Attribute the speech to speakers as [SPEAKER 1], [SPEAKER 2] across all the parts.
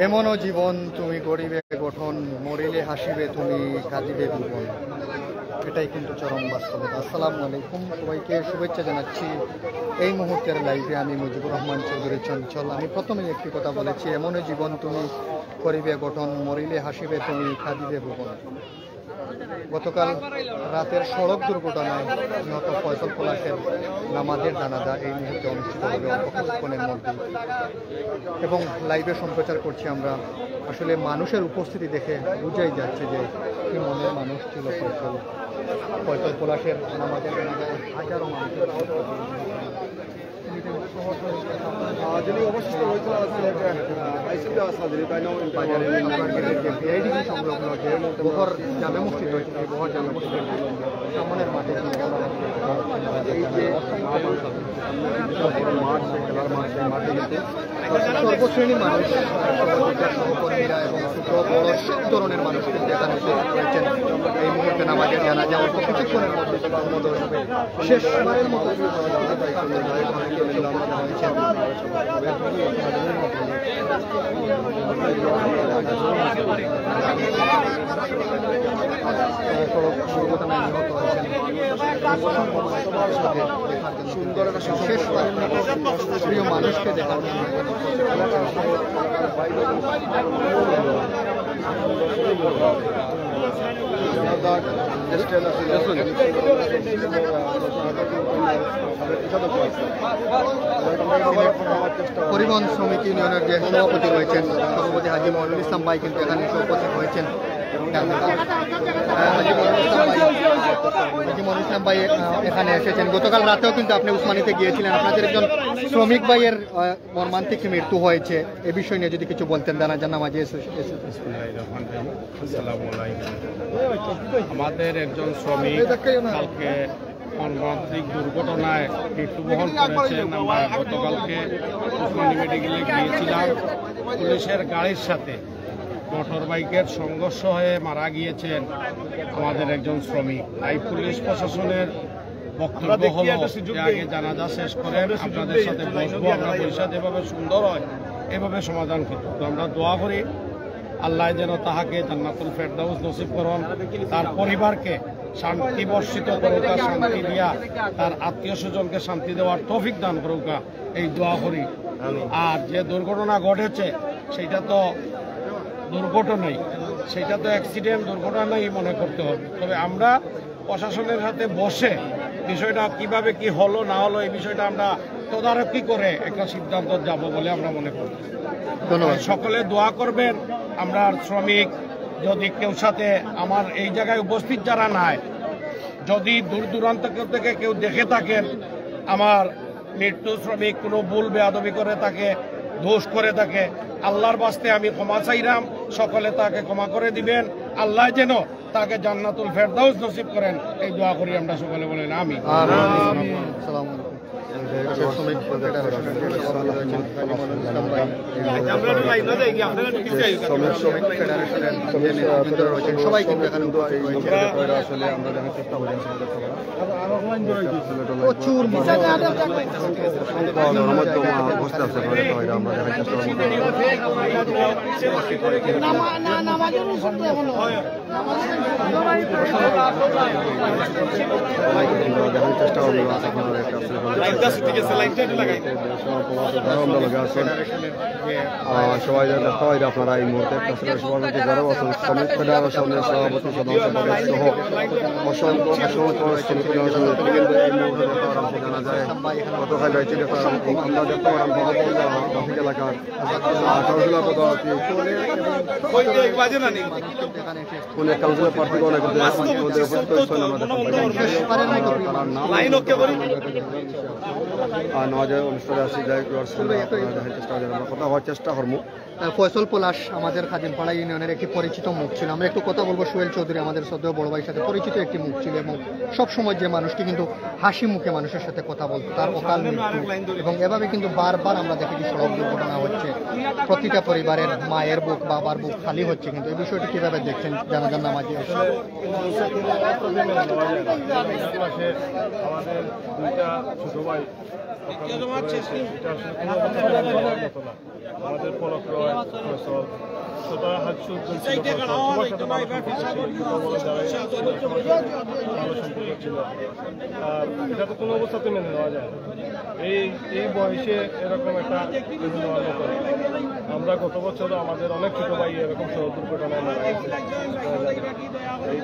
[SPEAKER 1] এমনও জীবন তুমি গড়িবে গঠন, মরিলে হাসিবে তুমি, কাঁদিবে ভুবন। এটাই কিন্তু চরম বাস্তবতা। আসসালামু আলাইকুম, সবাইকে শুভেচ্ছা জানাচ্ছি। এই মুহূর্তের লাইভে আমি মুজিবুর রহমান চৌধুরী চঞ্চল। আমি প্রথমেই একটি কথা বলেছি, এমনও জীবন তুমি করিবে গঠন, মরিলে হাসিবে তুমি, কাঁদিবে ভুবন। গতকাল রাতের সড়ক দুর্ঘটনায় নিহত ফয়সল পলাশের নামাজের জানাজা এই মুহূর্তে অনুষ্ঠিত হবে অল্প কিছুক্ষণের মধ্যে, এবং লাইভে সম্প্রচার করছি আমরা। আসলে মানুষের উপস্থিতি দেখে বোঝাই যাচ্ছে যে কি মনের মানুষ ছিল ফয়সল পলাশের নামাজের জানাজায় হাজারো মানুষের
[SPEAKER 2] যিনি অবশিষ্ট রয়েছেন
[SPEAKER 1] সংলগ্ন যে বহর জামে মসজিদ রয়েছে, সেই বহর জামে মসজিদের সামনের মাঠে এই যে মাঠ, খেলার মাঠ, সেই মাঠে কিন্তু সর্বশ্রেণীর মানুষ, সহকর্মীরা এবং ছোট বড় সব ধরনের মানুষ কিন্তু এখানে রয়েছেন। এই মুহূর্তে নামাজের জানাজা অল্প কিছুক্ষণের মধ্যে শেষবারের মতো দুর্ঘটনায় নিহত হয়েছেন। সুন্দর শেষবারের মতো প্রিয় মানুষকে দেখার পরিবহন শ্রমিক ইউনিয়নের যে সভাপতি রয়েছেন, সভাপতি হাজি মনিরুল ইসলাম ভাই কিন্তু এখানে উপস্থিত হয়েছেন। হাজি মনিরুল ইসলাম ভাই এখানে এসেছেন। গতকাল রাতেও কিন্তু আপনি উসমানীতে গিয়েছিলেন, আপনাদের একজন শ্রমিক ভাইয়ের মর্মান্তিক মৃত্যু হয়েছে। এ বিষয় নিয়ে যদি কিছু বলতেন। জানাজার নামাজে
[SPEAKER 3] আমাদের একজন শ্রমিক কালকে মর্মান্তিক দুর্ঘটনায় মৃত্যুবরণ করেছেন। আমরা গতকালকে উসমানী মেডিকেলে গিয়েছিলাম। পুলিশের গাড়ির সাথে মোটর বাইকের সংঘর্ষ হয়ে মারা গিয়েছেন আমাদের একজন শ্রমিক। তাই পুলিশ প্রশাসনের বক্তব্য হলো যে আগে জানাজা শেষ করেন, আপনাদের সাথে বসবো, আমরা পরিষদ এভাবে সুন্দর হয় এভাবে সমাধান করব। তো আমরা দোয়া করি আল্লাহ যেন তাহাকে জান্নাতুল ফেরদাউস নসিব করুন, তার পরিবারকে শান্তি বর্ষিত করুক, শান্তি দিয়া তার আত্মীয় স্বজনকে শান্তি দেওয়ার তৌফিক দান করুক, এই দোয়া করি। আর যে দুর্ঘটনা ঘটেছে সেটা তো দুর্ঘটনাই, সেটা তো অ্যাক্সিডেন্ট দুর্ঘটনাই মনে করতে হবে। তবে আমরা প্রশাসনের সাথে বসে বিষয়টা কিভাবে কি হলো না হলো এই বিষয়টা আমরা তদারকি করে একটা সিদ্ধান্ত যাব বলে আমরা মনে করি। ধন্যবাদ। সকলে দোয়া করবেন। আমরা শ্রমিক যদি কেউ সাথে আমার এই জায়গায় উপস্থিত যারা নাই, যদি দূর দূরান্ত থেকে কেউ দেখে থাকেন আমার মৃত্যু শ্রমিক কোনো ভুল বেয়াদবি করে তাকে দোষ করে থাকে, আল্লাহর বাস্তে আমি ক্ষমা চাইলাম, সকলে তাকে ক্ষমা করে দিবেন। আল্লাহ যেন তাকে জান্নাতুল ফেরদাউস নসিব করেন, এই দোয়া করি আমরা সকলে বলেন আমিন।
[SPEAKER 1] সবাই কিন্তু এখানে প্রচুর চেষ্টা সবাই আপনারা এই মুহূর্তে সভাপতি শ্রমিক ফেডারেশনের সভাপতি সহ অসংখ্য জানা যায় গতকাল রয়েছে আমরা দেখতে পারেন ট্রাফিক এলাকার কাউন্সিলর প্রার্থীকে অনেক কথা হওয়ার চেষ্টা করবো। ফয়সল পলাশ আমাদের খাদিমপাড়া ইউনিয়নের একটি পরিচিত মুখ ছিল। আমরা একটু কথা বলবো সোহেল চৌধুরী, আমাদের শ্রদ্ধেয় বড় ভাইয়ের সাথে পরিচিত একটি মুখ ছিল, এবং সবসময় যে মানুষটি কিন্তু হাসি মুখে মানুষের সাথে কথা বলতো। তার অকাল মৃত্যু, এবং এভাবে কিন্তু বারবার আমরা দেখেছি সড়ক দুর্ঘটনা হচ্ছে, প্রতিটা পরিবারের মায়ের বুক বাবার বুক খালি হচ্ছে। কিন্তু এই বিষয়টি কিভাবে দেখছেন জানাজার নামাজে?
[SPEAKER 2] আমাদের দুইটা ছোট ভাই আমাদের ফলক্রয় ফসল এটা তো কোনো অবস্থাতে মেনে নেওয়া যায় না। এই বয়সে এরকম একটা বিভিন্ন আমরা গত বছরও আমাদের অনেক ছোট ভাই এরকম সড়ক দুর্ঘটনায় মারা গেছে। এই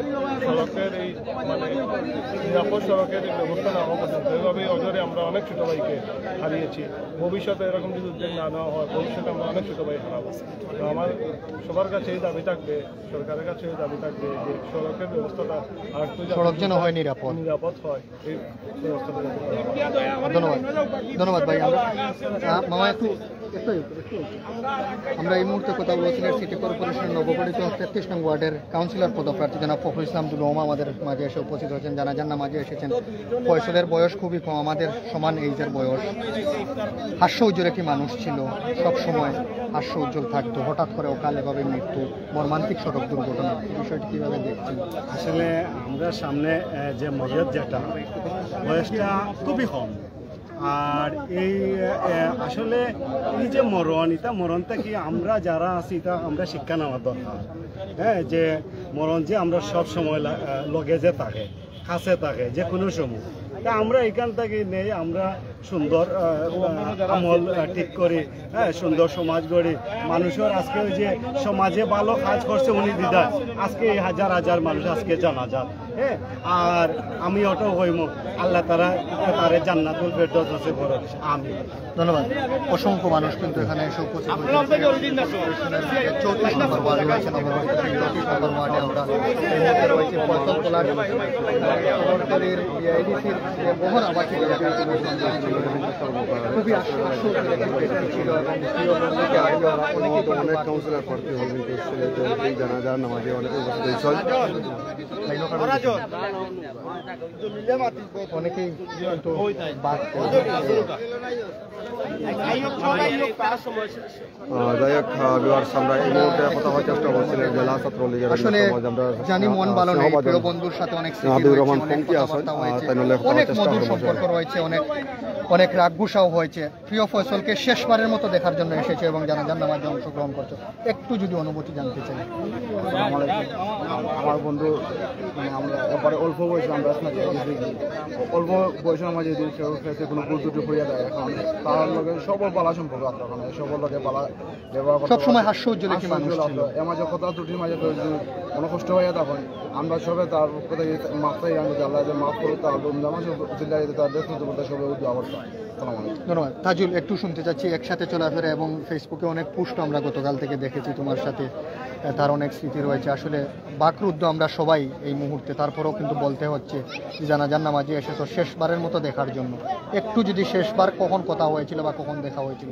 [SPEAKER 2] সড়কের এই মানে নিরাপদ সড়কের এই ব্যবস্থা না হওয়া পর্যন্ত এভাবে অজরে আমরা অনেক ছোট ভাইকে হারিয়েছি। ভবিষ্যতে এরকম যদি উদ্যোগ না নেওয়া হয় ভবিষ্যতে আমরা অনেক ছোট ভাই হারাবো। তো আমার সবার কাছে এই দাবি থাকবে, সরকারের কাছে এই দাবি থাকবে যে সড়কের ব্যবস্থাটা আর
[SPEAKER 1] সড়ক যেন হয় নিরাপদ
[SPEAKER 2] হয় এই ব্যবস্থাটা।
[SPEAKER 1] ধন্যবাদ ভাই। আমরা মামা একটু আমরা এই মুহূর্তে কথা বলছিলেন সিটি কর্পোরেশনের নবগঠিত 33 নং ওয়ার্ডের কাউন্সিলর পদপ্রার্থী জনাব ফখরুল ইসলাম দুলু ওমা আমাদের মাঝে এসে উপস্থিত হয়েছেন। জানাজার নামাজে এসেছেন। ফয়সলের বয়স খুবই কম, আমাদের সমান এইজের বয়স। হাস্য উজ্জ্বল একটি মানুষ ছিল, সব সময় হাস্য উজ্জ্বল থাকতো। হঠাৎ করে অকালেভাবে মৃত্যু, মর্মান্তিক সড়ক দুর্ঘটনা, বিষয়টি কীভাবে দেখছেন?
[SPEAKER 4] আসলে আমরা সামনে যে মজুদ যেটা বয়সটা খুবই কম, আর এই আসলে এই যে মরণটা কি আমরা যারা আছি তা আমরা শিক্ষা নেওয়ার দরকার। হ্যাঁ, যে মরণ যে আমরা সব সময় লগে যে থাকে, কাছে থাকে যে কোনো সময়, তা আমরা এখান থেকে নেই, আমরা সুন্দর আমল ঠিক করি, হ্যাঁ, সুন্দর সমাজ গড়ি। মানুষের আজকে ওই যে সমাজে ভালো কাজ করছে উনি দিদার, আজকে হাজার হাজার মানুষ আজকে জানা যান। হ্যাঁ, আর আমি ওটাও হইম আল্লাহ তারা জান্নাতুল ফেরদৌস নসিব করুন। আমি
[SPEAKER 1] ধন্যবাদ। অসংখ্য মানুষ কিন্তু এখানে এসে উপস্থিত হয়েছে। 34 নম্বর ওয়ার্ডে রয়েছে নবগঠিত 34 নম্বর ওয়ার্ডে আমরা এই মুহূর্তে রয়েছে ফয়সল কোলার সরকারের বিআইডিসির যে বহর আবাসিক এলাকার খুবই আশ্চর্য একটি ব্যক্তি ছিল এবং প্রিয় বন্ধুকে আগে অনেকেই
[SPEAKER 2] অনেক কাউন্সিলর প্রার্থী হবেন এই জানাজার নামাজে অনেকে উপস্থিত
[SPEAKER 1] অনেকেই কিন্তু বাদ
[SPEAKER 2] যাই হোক ভিউয়ার্স, আমরা এই মুহূর্তে কথা হওয়ার চেষ্টা করছিলেন জেলা ছাত্রলীগের
[SPEAKER 1] আসলে জানি মন ভালো নেই, প্রিয় বন্ধুর সাথে অনেক স্মৃতি রয়েছে, অনেক কথাবার্তা হয়েছে, অনেক মধুর সম্পর্ক রয়েছে, অনেক রাগগুসাও হয়েছে। প্রিয় ফয়সলকে শেষবারের মতো দেখার জন্য এসেছে এবং জানাজার নামাজে অংশগ্রহণ করছে। একটু যদি অনুভূতি জানতে চাই।
[SPEAKER 2] আমার বন্ধু মানে আমরা এবারে অল্প বয়সে আমরা অল্প বয়সের মাঝে যদি কেউ খেতে কোনো ভুল ত্রুটি হইয়া যায়, এখন তার লগে সবল পালা সম্পর্ক আছে, ওখানে সবল লগে পালা ব্যবহার
[SPEAKER 1] সবসময় হাস্য উজ্জ্বল একটি মানুষ ছিল।
[SPEAKER 2] এ মাঝে কথা ত্রুটির মাঝে যদি কোনো কষ্ট হইয়া তখন আমরা সবাই তার কথা মাফটাই আনতে আল্লাহ যে মাফ করুক, তার বন্ধু জিল্লায় তার দেশ করতে সবাই উদ্যোগ করতাম।
[SPEAKER 1] ধন্যবাদ। তাজুল, একটু শুনতে চাচ্ছি, একসাথে চলাফেরা এবং ফেসবুকে অনেক পোস্ট আমরা গতকাল থেকে দেখেছি তোমার সাথে, তার অনেক স্মৃতি রয়েছে। আসলে বাকরুদ্ধ আমরা সবাই এই মুহূর্তে, তারপরেও কিন্তু বলতে হচ্ছে জানাজার নামাজে এসে তো শেষবারের মতো দেখার জন্য। একটু যদি শেষবার কখন কথা হয়েছিল বা কখন দেখা হয়েছিল?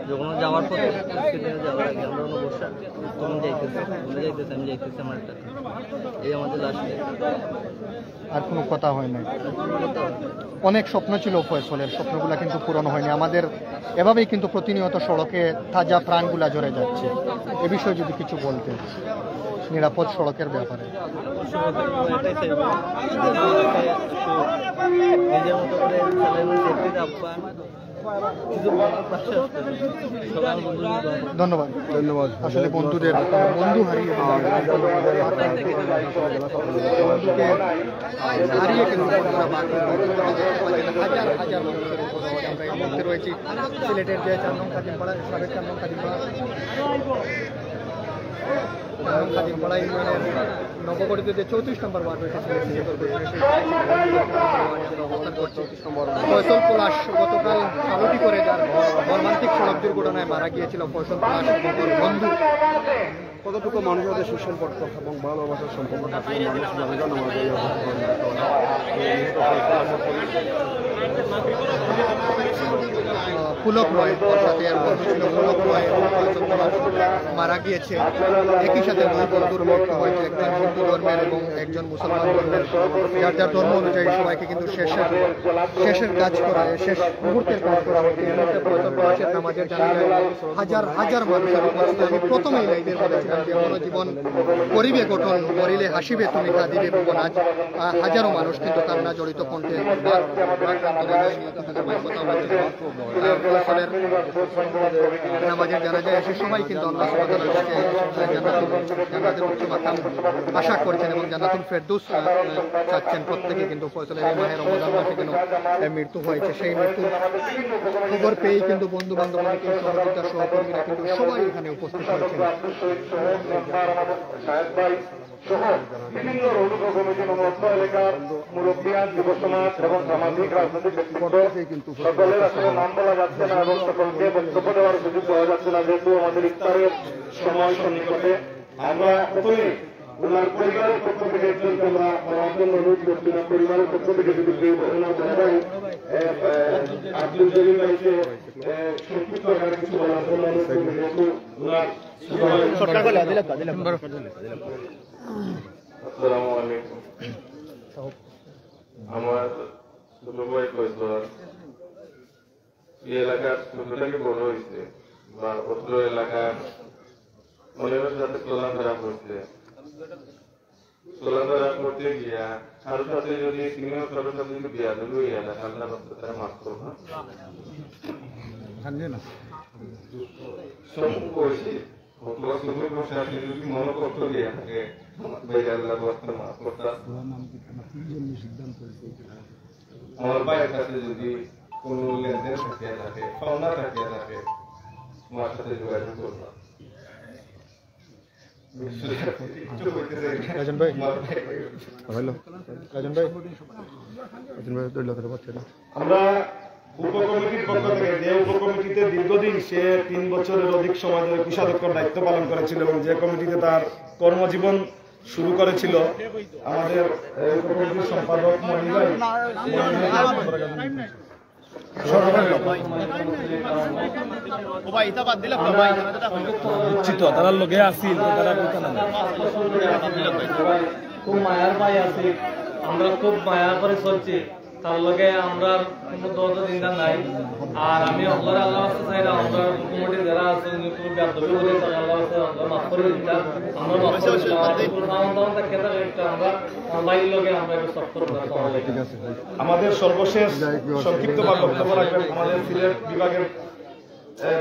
[SPEAKER 5] যখন যাওয়ার পরে যাওয়ার আগে আমরা বসা তখন যাইতেছি আমি যাইতেছি আমার একটা এই আমাদের লাস্ট।
[SPEAKER 1] আর কোনো কথা হয় নাই। অনেক স্বপ্ন ছিল ফয়সলের, স্বপ্নগুলো কিন্তু পূরণ হয়নি। আমাদের এভাবেই কিন্তু প্রতিনিয়ত সড়কে তাজা প্রাণগুলা ঝরে যাচ্ছে। এ বিষয়ে যদি কিছু বলতে, নিরাপদ সড়কের ব্যাপারে।
[SPEAKER 5] নিজের মতো করে
[SPEAKER 1] ধন্যবাদ। আসলে বন্ধুদের বন্ধু হারিয়ে কিন্তু রয়েছি সিলেটের যে 4 নং খাদিমপাড়া, সাবেক 4 নং খাদিমপাড়া ইউনিয়নের নবগঠিত যে 34 নম্বর ওয়ার্ড রয়েছে অবস্থান করছে। ফয়সল পলাশ গতকাল আলোটি করে যার মর্মান্তিক সড়ক দুর্ঘটনায় মারা গিয়েছিল ফয়সল পলাশ বন্ধু।
[SPEAKER 2] কতটুকু মানুষের সুসম্পর্ক এবং ভালোবাসার সম্পর্ক থাকলে মানুষ জানাজান আমাদের
[SPEAKER 1] পুলক রয়, তার সাথে আর বন্ধু ছিল পুলক রয় এবং কয়েকজন মারা গিয়েছে। একই সাথে দুই বন্ধুর মৃত্যু হয়েছে, একজন হিন্দু ধর্মের এবং একজন মুসলমান ধর্মের। যার যার ধর্ম অনুযায়ী সবাইকে কিন্তু শেষের কাজ করা, শেষ মুহূর্তের কাজ করা হচ্ছে। এই মুহূর্তে ফয়সাল প্রকাশের নামাজের জানাজায় হাজার হাজার মানুষ উপস্থিত। আমি প্রথমেই লাইভে বলেছিলাম যে মনোজীবন করিবে গঠন, মরিলে হাসিবে তুমি কাঁদিবে ভুবন। আজ হাজারো মানুষ কিন্তু কান্না জড়িত কণ্ঠে ফয়সালের নামাজের জানাজায় এসে সবাই কিন্তু আল্লাহ সুবহানাহু ওয়া তাআলার জান্নাতের উচ্চ মাকাম আশা করছেন এবং জান্নাতুল ফেরদৌস চাচ্ছেন। প্রত্যেকে কিন্তু ফয়সালের এই মাহে রমজান মাসে কেন মৃত্যু হয়েছে সেই মৃত্যুর খবর পেয়েই কিন্তু বন্ধু বান্ধব অনেকে সহযোগিতার সহকর্মীরা কিন্তু সবাই এখানে উপস্থিত হয়েছেন।
[SPEAKER 6] বিভিন্ন রৌদ্র কমিটি মধ্য এলাকার মুরব্বিয়ান, যুব সমাজ এবং সামাজিক রাজনৈতিক ব্যক্তিত্ব সকলের আসলে নাম বলা যাচ্ছে না এবং সকলকে বক্তব্য দেওয়ার সুযোগ পাওয়া যাচ্ছে না, যেহেতু আমাদের ইফতারের সময় সন্নিকটে। আমরা প্রথমে ওনার পরিবারের পক্ষ থেকে একজনকে আমরা আমার জন্য অনুরোধ করছিলাম, পরিবারের পক্ষ থেকে যদি কেউ ওনার বড় ভাই আব্দুল জলিল ভাইকে সংক্ষিপ্ত আকারে কিছু বলার জন্য অনুরোধ করবো, যেহেতু ওনার আসসালামু আলাইকুম। আমার ছোট ভাই ফয়সাল এই এলাকার ছোট থেকে বড় হয়েছে বা অত্র এলাকার অনেকের সাথে চলাফেরা করছে। চলাফেরা করতে গিয়া কারোর সাথে যদি সিনিয়র কারোর সাথে যদি বিয়া দেবো এই এলাকা আল্লাহ রাস্তা তারা মাফ করবো না। সব করেছি যদি মনে করতো গিয়ে থাকে আমার ভাইয়ের কাছে যদি কোন লেনদেন থাকিয়া থাকে, পাওনা থাকিয়া থাকে, আমার সাথে যোগাযোগ করলাম।
[SPEAKER 2] আমরা উপকমিটির পক্ষ থেকে, যে উপকমিটিতে দীর্ঘদিন সে 3 বছরের অধিক সময় ধরে কোষাধ্যক্ষের দায়িত্ব পালন করেছিল এবং যে কমিটিতে তার কর্মজীবন শুরু করেছিল, আমাদের উপকমিটির সম্পাদক তারা লোকে আসিল,
[SPEAKER 5] খুব মায়ার পাই আছি, আমরা খুব মায়া করে চলছি তার লগে আমরা কোনো দোয়া দিনদার নাই। আর আমি আল্লাহর আল্লাহ আসতে চাই না, আমরা কমিটি যারা আছে খুব গাদ্দাবি করে তারা আল্লাহ আসতে আমরা মাফ করে দিতাম, আমরা মাফ করে দিতাম। আমরা অনলাইন লগে আমরা একটু সফট করতে।
[SPEAKER 2] আমাদের সর্বশেষ সংক্ষিপ্তভাবে বক্তব্য রাখবেন আমাদের সিলেট বিভাগের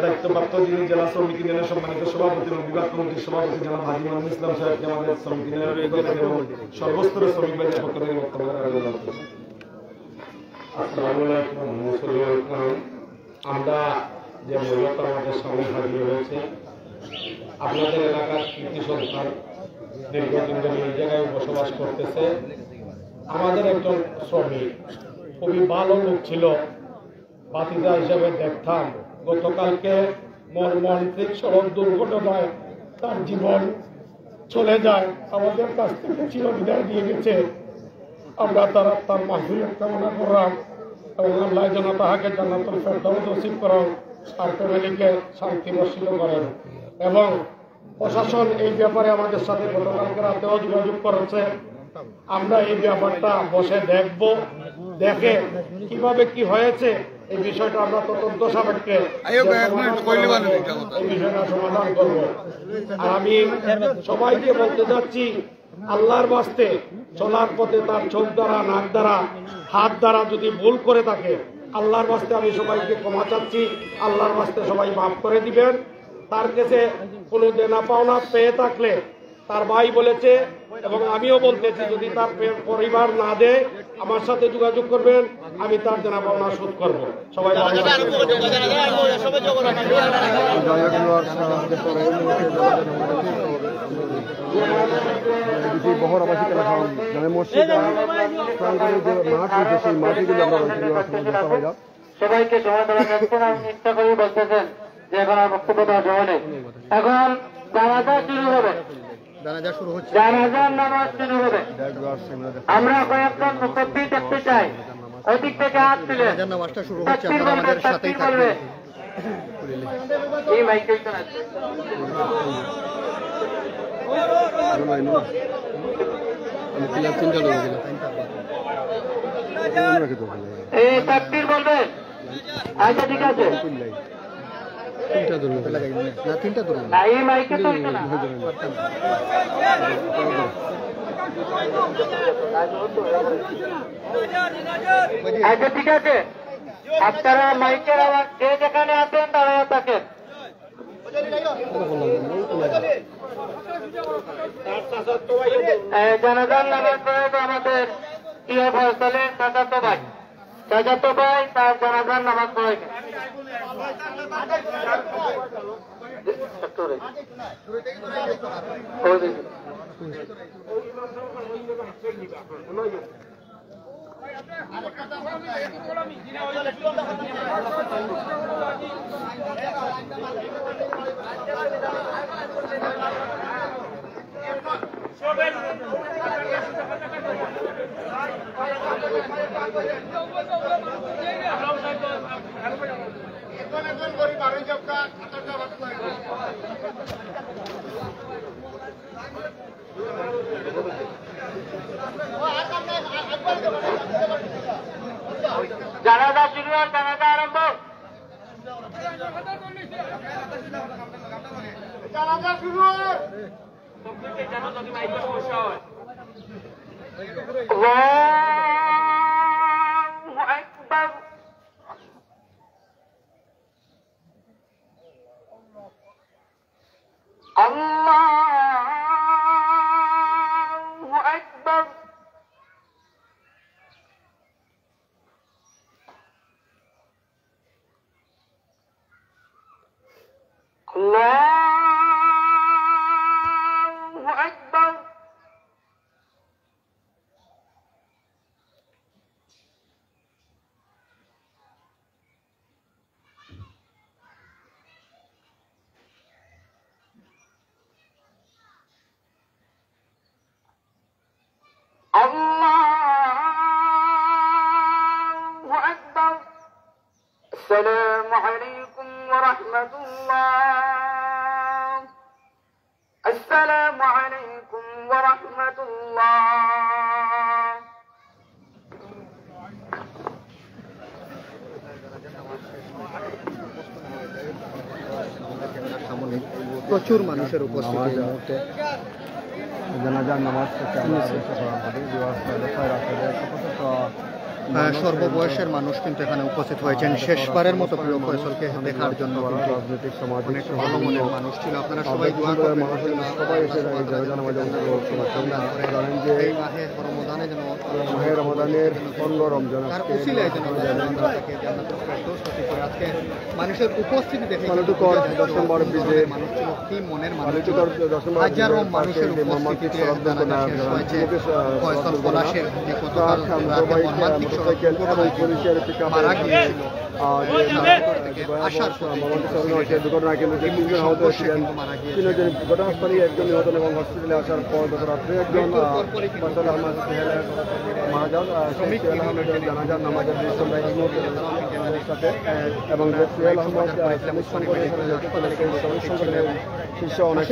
[SPEAKER 2] দায়িত্বপ্রাপ্ত যিনি জেলা শ্রমিক ইউনিয়নের সম্মানিত সভাপতি এবং বিভাগ কমিটির সভাপতি জনাব হাজী মোহাম্মদ ইসলাম সাহেবকে আমাদের শ্রমিক ইউনিয়নের এবং সর্বস্তরের শ্রমিক ভাইদের পক্ষ থেকে বক্তব্য রাখবেন।
[SPEAKER 3] আমরা যে মূলত আমাদের সামনে হাজির হয়েছে, আপনাদের এলাকার কৃতি সন্তান দীর্ঘদিন ধরে এই জায়গায় বসবাস করতেছে। আমাদের একজন শ্রমিক খুবই ভালো লোক ছিল, বাতিজা হিসেবে দেখতাম। গতকালকে মর্মান্তিক সড়ক দুর্ঘটনায় তার জীবন চলে যায়, আমাদের কাছ থেকে চিরবিদায় দিয়ে গেছে। আমরা তার মাহফিলের কামনা করলাম এবং আল্লাহ যেন তাহাকে জান্নাতুল ফেরদাউস নসিব করেন, তার ফ্যামিলিকে শান্তি বর্ষিত করেন। এবং প্রশাসন এই ব্যাপারে আমাদের সাথে গতকালকে রাতেও যোগাযোগ করেছে। আমরা এই ব্যাপারটা বসে দেখব, দেখে কিভাবে কি হয়েছে এই বিষয়টা আমরা তদন্ত সাপেক্ষে এই বিষয়টা সমাধান করব। আর আমি সবাইকে বলতে যাচ্ছি, আল্লাহর বাস্তে চলার পথে তার চোখ দ্বারা, নাক দ্বারা, হাত দ্বারা যদি ভুল করে থাকে, আল্লাহর বাস্তে আমি সবাইকে ক্ষমা চাচ্ছি। আল্লাহর বাস্তে সবাই মাফ করে দিবেন। তার কাছে কোনো দেনা পাওনা পেয়ে থাকলে তার ভাই বলেছে এবং আমিও বলতেছি, যদি তার পরিবার না দেয় আমার সাথে যোগাযোগ করবেন, আমি তার দেনা পাওনা শোধ করবো। সবাই
[SPEAKER 1] বহরাবাসী এলাকা মসজিদ মাঠ রয়েছে, সেই মাঠেগুলো আমরা
[SPEAKER 6] সবাইকে সমাধান করছেন এবং ইচ্ছা করে বলতেছেন যে এখন আর বক্তব্য দেওয়া যাবে না। এখন জানাজা শুরু হবে, জানাজার নামাজ শুরু হবে। আমরা কয়েকজন মুসল্লি দেখতে চাই, ওদিক থেকে হাত তুলে
[SPEAKER 1] জানাজার নামাজটা শুরু হচ্ছে, আপনারা আমাদের সাথেই থাকবেন।
[SPEAKER 6] এই মাইকে শোনা এই তাকবীর বলবেন। আচ্ছা ঠিক আছে,
[SPEAKER 1] না তিনটা ধরুন
[SPEAKER 6] না এই মাইকে তো হইতো না। আচ্ছা ঠিক আছে, আপনারা মাইকের আওয়াজ যে যেখানে আছেন দাঁড়ায় থাকেন। জানাজার নামাজ পড়ে তো আমাদের প্রিয় ফয়সালে চাচাতো ভাই তার জানাজার নামাজ পড়ে জানাজা শুরু হয়, জানাজা আরম্ভ। জানাজা শুরু হয়। আল্লাহু আকবার। আল্লাহু আকবার। আল্লাহু আকবার। الله أكبر. السلام عليكم ورحمة الله. السلام عليكم ورحمة الله.
[SPEAKER 1] প্রচুর মানুষের উপস্থিতি এই মুহূর্তে।
[SPEAKER 4] জানাজার নামাজ
[SPEAKER 1] সর্ববয়সের মানুষ কিন্তু এখানে উপস্থিত হয়েছেন শেষবারের মতো প্রিয় ফয়সলকে দেখার জন্য।
[SPEAKER 4] রাজনৈতিক সমাজ
[SPEAKER 1] অনেক ভালো মনের মানুষ ছিল, আপনারা সবাই দোয়া করবেন।
[SPEAKER 4] সবাই এসে জানাজার
[SPEAKER 1] এই মাহে রমজানে যেন
[SPEAKER 4] মাহে রমজানের 15 রমজান
[SPEAKER 1] তার উসিলায় যেন তাকে জান্নাতুল ফেরদৌস নসিব করে। আজকে মানুষের উপস্থিতি দেখে
[SPEAKER 4] ডিসেম্বর বিজে
[SPEAKER 1] মানুষ ছিল কি মনের মানুষ ছিল। হাজারো মানুষের উপস্থিতিতে জানাজা শেষ হয়েছে। ফয়সল পলাশের যে গতকাল রাতে মর্মান্তিক সড়ক দুর্ঘটনায় মারা গিয়েছিল, আসার
[SPEAKER 4] দুর্ঘটনা কিন্তু তিনজন আহত হয়েছিলেন। তিনজন ঘটনাস্থলে একজন নিহত এবং হসপিটালে আসার পর গত রাত্রে একজন ফয়সল আহমদ সোহেলের মাহাজার সোহেল আহমেদের জানাজার নামাজের সাথে এবং সোহেল আহমদ শীর্ষ অনেক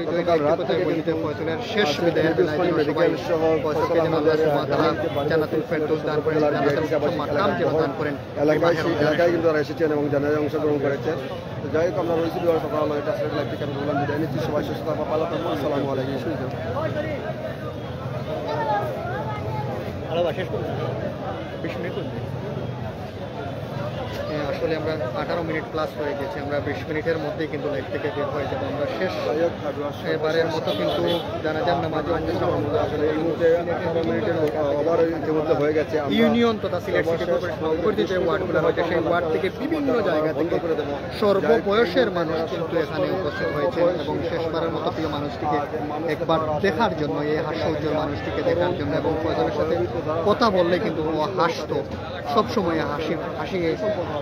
[SPEAKER 4] গতকাল রাত থেকে কিন্তু
[SPEAKER 1] শেষ বিদায়ের
[SPEAKER 4] মেডিকেল সহ
[SPEAKER 1] জান্নাতুল ফেরদৌস দান করেন, মাকাম যে দান করেন।
[SPEAKER 4] এলাকায় কিন্তু তারা এসেছেন এবং জানাজায় অংশগ্রহণ করেছেন। তো যাই হোক, আমরা রয়েছি দেওয়ার সকাল এটা লাইভ থেকে আমি বললাম বিদায় নিচ্ছি। সবাই সুস্থ থাকা পালা থাকবো। আসসালামু আলাইকুম।
[SPEAKER 1] শেষ করুন 20 মিনিট। আসলে আমরা 18 মিনিট প্লাস হয়ে গেছে, আমরা 20 মিনিটের মধ্যেই কিন্তু লাইভ থেকে বের হয়ে যাবো। আমরা শেষ এবারের মতো কিন্তু জানাজার নামাজ
[SPEAKER 4] আসলে এই মুহূর্তে 18 মিনিটের ওভার ইতিমধ্যে হয়ে গেছে।
[SPEAKER 1] ইউনিয়ন তথা সিলেট সিটি কর্পোরেশন যে ওয়ার্ডগুলো রয়েছে সেই ওয়ার্ড থেকে বিভিন্ন জায়গা থেকে সর্ববয়সের মানুষ কিন্তু এখানে উপস্থিত হয়েছে এবং শেষবারের মতো প্রিয় মানুষটিকে একবার দেখার জন্য, এই হাস্যোজ্জ্বল মানুষটিকে দেখার জন্য। এবং ফয়জলের সাথে কথা বললে কিন্তু ও হাসতো, সবসময় হাসি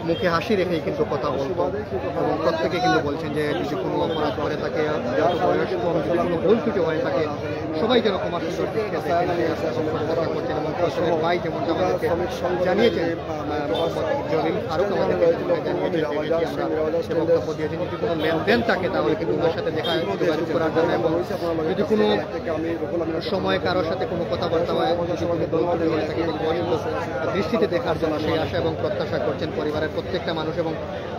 [SPEAKER 1] মুখে হাসি রেখেই কিন্তু কথা বলতো এবং প্রত্যেকে কিন্তু বলছেন যে যদি কোনো অপরাধ করে থাকে, যেহেতু বয়স কম, যদি কোনো ভুল ত্রুটি হয়ে থাকে সবাই যেন ক্ষমা সুন্দর দৃষ্টিতে দেখেন সেই আশা এবং প্রত্যাশা করছেন। এবং ফসলের ভাই যেমনটা আমাদেরকে জানিয়েছেন, মোহাম্মদ জলিল ফারুক আমাদেরকে জানিয়েছেন, আমরা বক্তব্য দিয়েছেন যদি কোনো লেনদেন থাকে তাহলে কিন্তু ওনার সাথে যোগাযোগ করার জন্য, এবং যদি কোনো সময় কারোর সাথে কোনো কথাবার্তা হয়, যদি কোনো ভুল ত্রুটি হয়ে থাকে দৃষ্টিতে দেখার জন্য সেই আশা এবং প্রত্যাশা করছেন পরিবারের প্রত্যেকটা মানুষ। এবং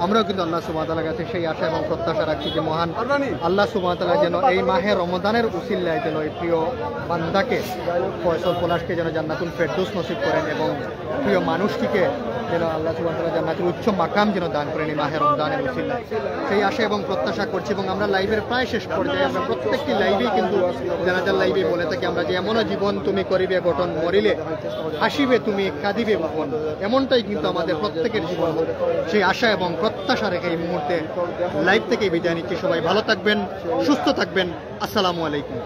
[SPEAKER 1] আমরাও কিন্তু আল্লাহ সুবহানাহু ওয়া তাআলার কাছে সেই আশা এবং প্রত্যাশা রাখছি যে মহান আল্লাহ সুবহানাহু ওয়া তাআলা যেন এই মাহে রমজানের উসিলায় যেন এই প্রিয় বান্দাকে ফয়সল পলাশকে যেন জান্নাতুল ফেরদৌস নসিব করেন এবং প্রিয় মানুষটিকে যেন আল্লাহ সুবহানাহু ওয়া তাআলা জান্নাতের উচ্চ মাকাম যেন দান করেন এই মাহে রমজানের উসিলায়, সেই আশা এবং প্রত্যাশা করছি। এবং আমরা লাইভের প্রায় শেষ পর্যায়ে, আমরা প্রত্যেকটি লাইভেই কিন্তু জানাজার লাইভে বলে থাকি আমরা যে এমনও জীবন তুমি করিবে গঠন, মরিলে হাসিবে তুমি কাঁদিবে ভুবন, এমনটাই কিন্তু আমাদের প্রত্যেকের জীবন। সেই আশা এবং প্রত্যাশা রেখে এই মুহূর্তে লাইভ থেকেই বিদায় নিচ্ছি। সবাই ভালো থাকবেন, সুস্থ থাকবেন। আসসালামু আলাইকুম।